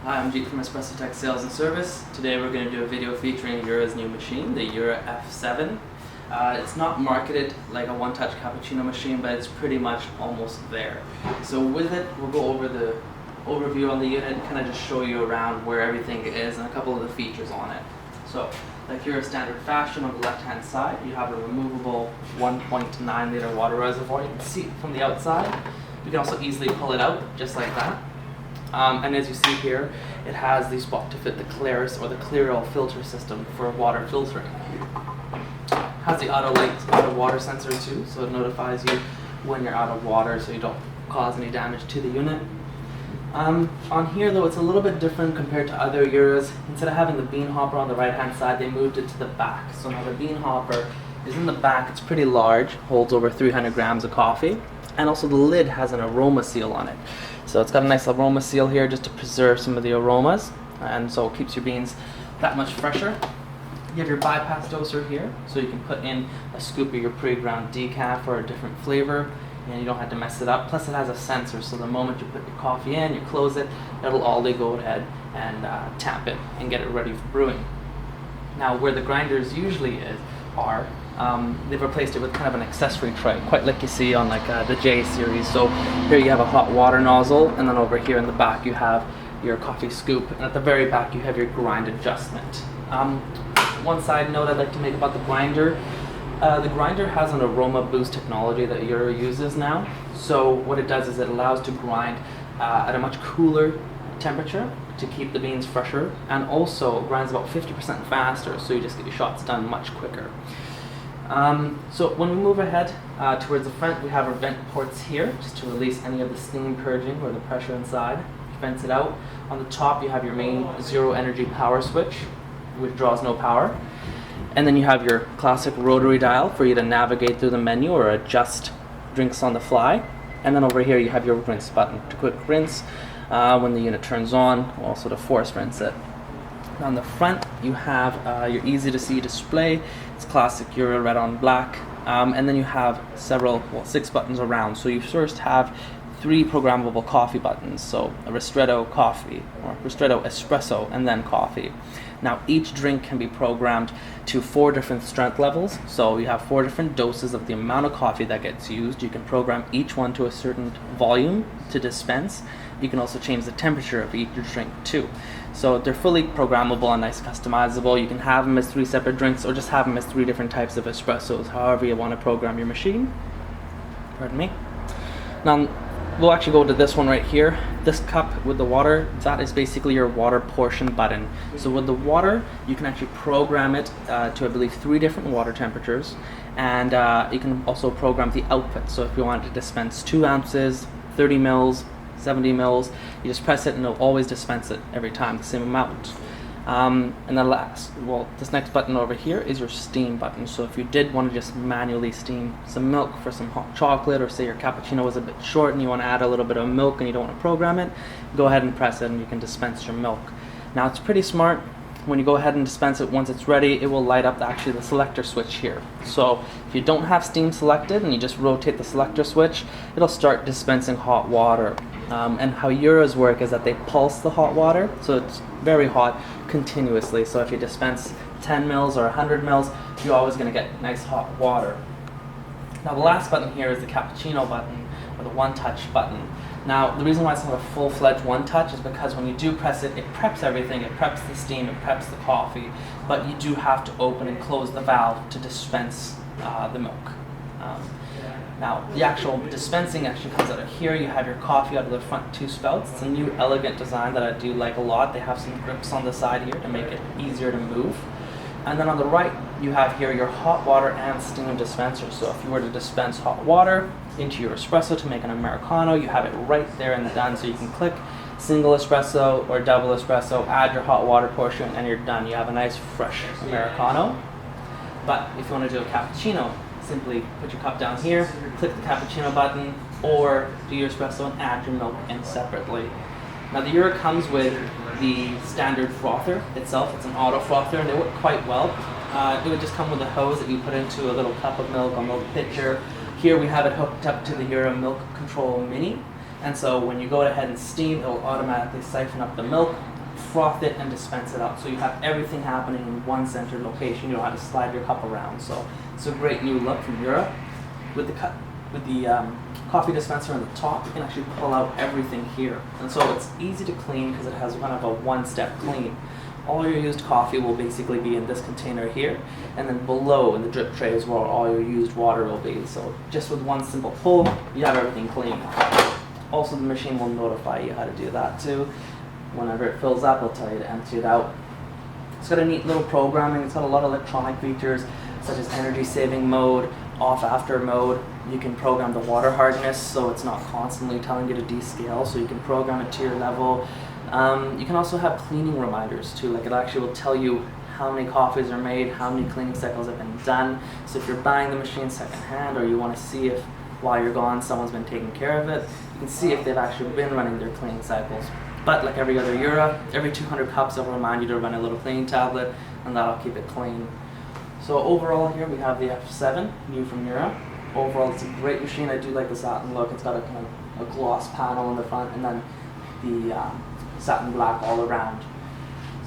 Hi, I'm Jeet from Espresso Tech Sales and Service. Today we're going to do a video featuring Jura's new machine, the Jura F7. It's not marketed like a one-touch cappuccino machine, but it's pretty much almost there. So with it, we'll go over the overview on the unit and kind of just show you around where everything is and a couple of the features on it. So, like Jura standard fashion, on the left-hand side, you have a removable 1.9 liter water reservoir. You can see it from the outside. You can also easily pull it out, just like that. And as you see here, it has the spot to fit the Claris or the Clearel filter system for water filtering. It has the auto water sensor too, so it notifies you when you're out of water so you don't cause any damage to the unit. On here though, it's a little bit different compared to other Juras. Instead of having the bean hopper on the right hand side, they moved it to the back. So now the bean hopper is in the back. It's pretty large, holds over 300 grams of coffee, and also the lid has an aroma seal on it. So it's got a nice aroma seal here just to preserve some of the aromas, and so it keeps your beans that much fresher. You have your bypass doser here, so you can put in a scoop of your pre-ground decaf or a different flavor, and you don't have to mess it up. Plus it has a sensor, so the moment you put your coffee in, you close it, it'll already go ahead and tap it and get it ready for brewing. Now where the grinders usually are, they've replaced it with kind of an accessory tray, quite like you see on like the J series. So here you have a hot water nozzle, and then over here in the back you have your coffee scoop, and at the very back you have your grind adjustment. One side note I'd like to make about the grinder. The grinder has an aroma boost technology that Jura uses now. So what it does is it allows to grind at a much cooler temperature to keep the beans fresher, and also grinds about 50% faster, so you just get your shots done much quicker. So when we move ahead towards the front, we have our vent ports here just to release any of the steam purging or the pressure inside. Vents it out. On the top you have your main zero energy power switch, which draws no power. And then you have your classic rotary dial for you to navigate through the menu or adjust drinks on the fly. And then over here you have your rinse button to quick rinse when the unit turns on, also to force rinse it. On the front you have your easy to see display. It's classic Jura red on black, and then you have 6 buttons around. So you first have 3 programmable coffee buttons, so a ristretto coffee or ristretto espresso and then coffee. Now each drink can be programmed to 4 different strength levels, so you have 4 different doses of the amount of coffee that gets used. You can program each one to a certain volume to dispense. You can also change the temperature of each drink too. So they're fully programmable and nice customizable. You can have them as 3 separate drinks or just have them as 3 different types of espressos, however you want to program your machine. Pardon me. Now we'll actually go to this one right here. This cup with the water, that is basically your water portion button. So with the water, you can actually program it to I believe 3 different water temperatures, and you can also program the output. So if you wanted to dispense 2 ounces, 30 mils, 70 mils, you just press it and it'll always dispense it every time, the same amount. And then this next button over here is your steam button. So if you did want to just manually steam some milk for some hot chocolate, or say your cappuccino was a bit short and you want to add a little bit of milk and you don't want to program it, go ahead and press it and you can dispense your milk. Now it's pretty smart. When you go ahead and dispense it, once it's ready, it will light up actually the selector switch here. So if you don't have steam selected and you just rotate the selector switch, it'll start dispensing hot water. And how Juras work is that they pulse the hot water, so it's very hot continuously. So if you dispense 10 mils or 100 mils, you're always going to get nice hot water. Now the last button here is the cappuccino button, or the one-touch button. Now the reason why it's not a full-fledged one-touch is because when you do press it, it preps everything. It preps the steam, it preps the coffee, but you do have to open and close the valve to dispense the milk. Now the actual dispensing actually comes out of here. You have your coffee out of the front 2 spouts. It's a new elegant design that I do like a lot. They have some grips on the side here to make it easier to move. And then on the right you have here your hot water and steam dispenser. So if you were to dispense hot water into your espresso to make an Americano, you have it right there and done. So you can click single espresso or double espresso, add your hot water portion, and you're done. You have a nice fresh Americano. But if you want to do a cappuccino, simply put your cup down here, click the cappuccino button, or do your espresso and add your milk in separately. Now the Jura comes with the standard frother itself. It's an auto frother and they work quite well. It would just come with a hose that you put into a little cup of milk or milk pitcher. Here we have it hooked up to the Jura Milk Control Mini, And so when you go ahead and steam, it will automatically siphon up the milk froth it and dispense it out. So you have everything happening in one centered location. You don't have to slide your cup around. So it's a great new look from Jura. With the coffee dispenser on the top, you can actually pull out everything here. And so it's easy to clean because it has kind of a one-step clean. All your used coffee will basically be in this container here, and then below in the drip tray is where all your used water will be. So just with one simple pull, you have everything clean. Also, the machine will notify you how to do that too. Whenever it fills up, it'll tell you to empty it out. It's got a neat little programming. It's got a lot of electronic features such as energy saving mode, off after mode. You can program the water hardness so it's not constantly telling you to descale, so you can program it to your level. You can also have cleaning reminders too, like it actually will tell you how many coffees are made, how many cleaning cycles have been done. So if you're buying the machine secondhand, or you want to see if while you're gone someone's been taking care of it, you can see if they've actually been running their cleaning cycles. But like every other Jura, every 200 cups it'll remind you to run a little cleaning tablet, and that'll keep it clean. So overall here we have the F7, new from Jura. Overall it's a great machine. I do like the satin look. It's got a kind of a gloss panel in the front, and then the satin black all around.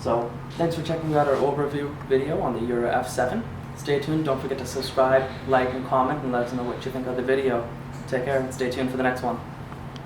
So thanks for checking out our overview video on the Jura F7. Stay tuned, don't forget to subscribe, like and comment, and let us know what you think of the video. Take care and stay tuned for the next one.